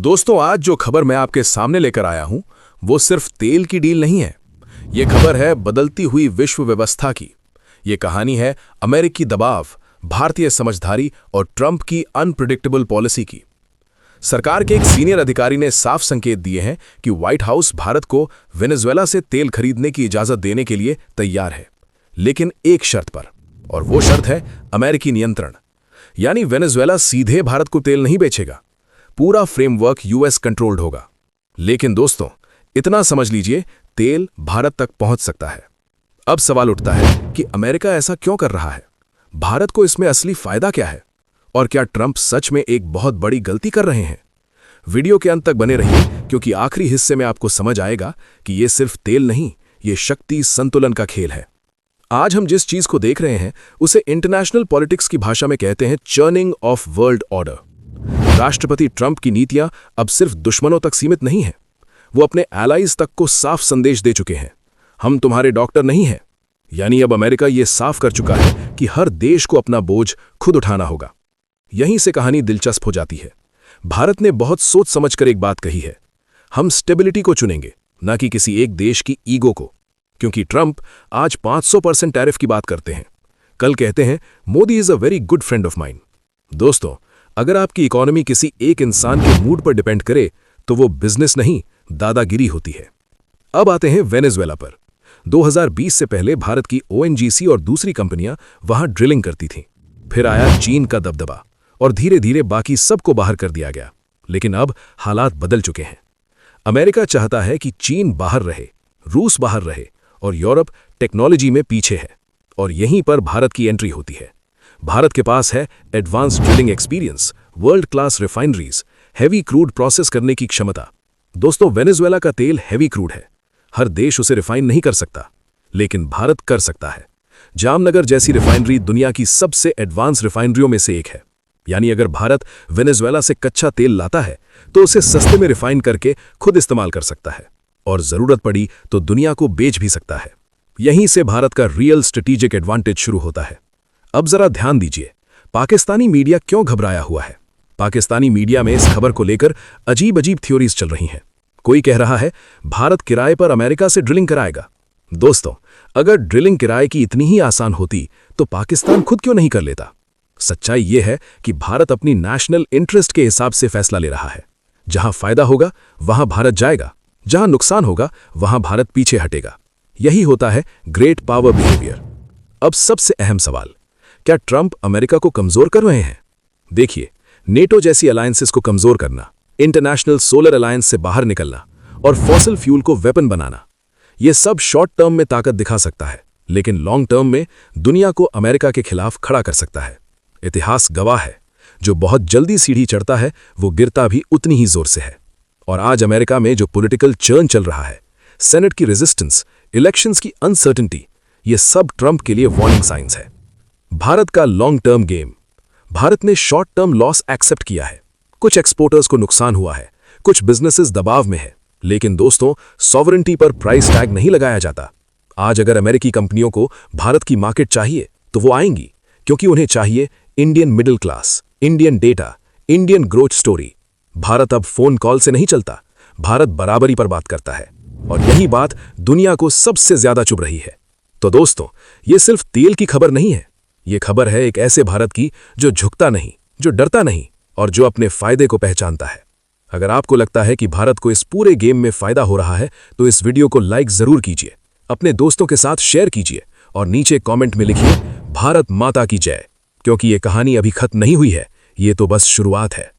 दोस्तों, आज जो खबर मैं आपके सामने लेकर आया हूं वो सिर्फ तेल की डील नहीं है। ये खबर है बदलती हुई विश्व व्यवस्था की। ये कहानी है अमेरिकी दबाव, भारतीय समझदारी और ट्रंप की अनप्रिडिक्टेबल पॉलिसी की। सरकार के एक सीनियर अधिकारी ने साफ संकेत दिए हैं कि व्हाइट हाउस भारत को वेनेजुएला से तेल खरीदने की इजाजत देने के लिए तैयार है, लेकिन एक शर्त पर, और वो शर्त है अमेरिकी नियंत्रण। यानी वेनेजुएला सीधे भारत को तेल नहीं बेचेगा, पूरा फ्रेमवर्क यूएस कंट्रोल्ड होगा। लेकिन दोस्तों, इतना समझ लीजिए, तेल भारत तक पहुंच सकता है। अब सवाल उठता है कि अमेरिका ऐसा क्यों कर रहा है? भारत को इसमें असली फायदा क्या है? और क्या ट्रंप सच में एक बहुत बड़ी गलती कर रहे हैं? वीडियो के अंत तक बने रहिए, क्योंकि आखिरी हिस्से में आपको समझ आएगा कि यह सिर्फ तेल नहीं, यह शक्ति संतुलन का खेल है। आज हम जिस चीज को देख रहे हैं उसे इंटरनेशनल पॉलिटिक्स की भाषा में कहते हैं चर्निंग ऑफ वर्ल्ड ऑर्डर। राष्ट्रपति ट्रंप की नीतियां अब सिर्फ दुश्मनों तक सीमित नहीं हैं, वो अपने एलाइज तक को साफ संदेश दे चुके हैं, हम तुम्हारे डॉक्टर नहीं हैं। यानी अब अमेरिका ये साफ कर चुका है कि हर देश को अपना बोझ खुद उठाना होगा। यहीं से कहानी दिलचस्प हो जाती है। भारत ने बहुत सोच समझकर एक बात कही है, हम स्टेबिलिटी को चुनेंगे, न कि किसी एक देश की ईगो को। क्योंकि ट्रंप आज 500% टैरिफ की बात करते हैं, कल कहते हैं Modi is a very good friend of mine. दोस्तों, अगर आपकी इकोनॉमी किसी एक इंसान के मूड पर डिपेंड करे तो वो बिजनेस नहीं, दादागिरी होती है। अब आते हैं वेनेजुएला पर। 2020 से पहले भारत की ओएनजीसी और दूसरी कंपनियां वहां ड्रिलिंग करती थीं। फिर आया चीन का दबदबा और धीरे धीरे बाकी सबको बाहर कर दिया गया। लेकिन अब हालात बदल चुके हैं। अमेरिका चाहता है कि चीन बाहर रहे, रूस बाहर रहे और यूरोप टेक्नोलॉजी में पीछे है। और यहीं पर भारत की एंट्री होती है। भारत के पास है advance drilling experience, world class refineries, heavy crude process करने की क्षमता। दोस्तों, वेनेजुएला का तेल हैवी क्रूड है, हर देश उसे रिफाइन नहीं कर सकता, लेकिन भारत कर सकता है। जामनगर जैसी रिफाइनरी दुनिया की सबसे एडवांस रिफाइनरियों में से एक है। यानी अगर भारत वेनेजुएला से कच्चा तेल लाता है तो उसे सस्ते में रिफाइन करके खुद इस्तेमाल कर सकता है, और जरूरत पड़ी तो दुनिया को बेच भी सकता है। यहीं से भारत का रियल स्ट्रेटेजिक एडवांटेज शुरू होता है। अब जरा ध्यान दीजिए, पाकिस्तानी मीडिया क्यों घबराया हुआ है? पाकिस्तानी मीडिया में इस खबर को लेकर अजीब अजीब थ्योरीज चल रही हैं। कोई कह रहा है भारत किराए पर अमेरिका से ड्रिलिंग कराएगा। दोस्तों, अगर ड्रिलिंग किराए की इतनी ही आसान होती तो पाकिस्तान खुद क्यों नहीं कर लेता? सच्चाई यह है कि भारत अपनी नेशनल इंटरेस्ट के हिसाब से फैसला ले रहा है। जहां फायदा होगा वहां भारत जाएगा, जहां नुकसान होगा वहां भारत पीछे हटेगा। यही होता है ग्रेट पावर बिहेवियर। अब सबसे अहम सवाल, क्या ट्रंप अमेरिका को कमजोर कर रहे हैं? देखिए, नेटो जैसी अलायंसेस को कमजोर करना, इंटरनेशनल सोलर अलायंस से बाहर निकलना और फॉसिल फ्यूल को वेपन बनाना, यह सब शॉर्ट टर्म में ताकत दिखा सकता है, लेकिन लॉन्ग टर्म में दुनिया को अमेरिका के खिलाफ खड़ा कर सकता है। इतिहास गवाह है, जो बहुत जल्दी सीढ़ी चढ़ता है वो गिरता भी उतनी ही जोर से है। और आज अमेरिका में जो पॉलिटिकल चर्न चल रहा है, सेनेट की रेजिस्टेंस, इलेक्शंस की अनसर्टेनिटी, ये सब ट्रंप के लिए वार्निंग साइंस है। भारत का लॉन्ग टर्म गेम। भारत ने शॉर्ट टर्म लॉस एक्सेप्ट किया है। कुछ एक्सपोर्टर्स को नुकसान हुआ है, कुछ बिजनेसेस दबाव में है, लेकिन दोस्तों, सॉवरेंटी पर प्राइस टैग नहीं लगाया जाता। आज अगर अमेरिकी कंपनियों को भारत की मार्केट चाहिए तो वो आएंगी, क्योंकि उन्हें चाहिए Indian middle class, Indian data, Indian growth story. Bharat अब फोन कॉल से नहीं चलता, भारत बराबरी पर बात करता है, और यही बात दुनिया को सबसे ज्यादा चुभ रही है। तो दोस्तों, ये सिर्फ तेल की खबर नहीं है, ये खबर है एक ऐसे भारत की जो झुकता नहीं, जो डरता नहीं और जो अपने फायदे को पहचानता है। अगर आपको लगता है कि भारत को इस पूरे गेम में फायदा हो रहा है तो इस वीडियो को लाइक जरूर कीजिए, अपने दोस्तों के साथ शेयर कीजिए और नीचे कमेंट में लिखिए भारत माता की जय। क्योंकि ये कहानी अभी खत्म नहीं हुई है, ये तो बस शुरुआत है।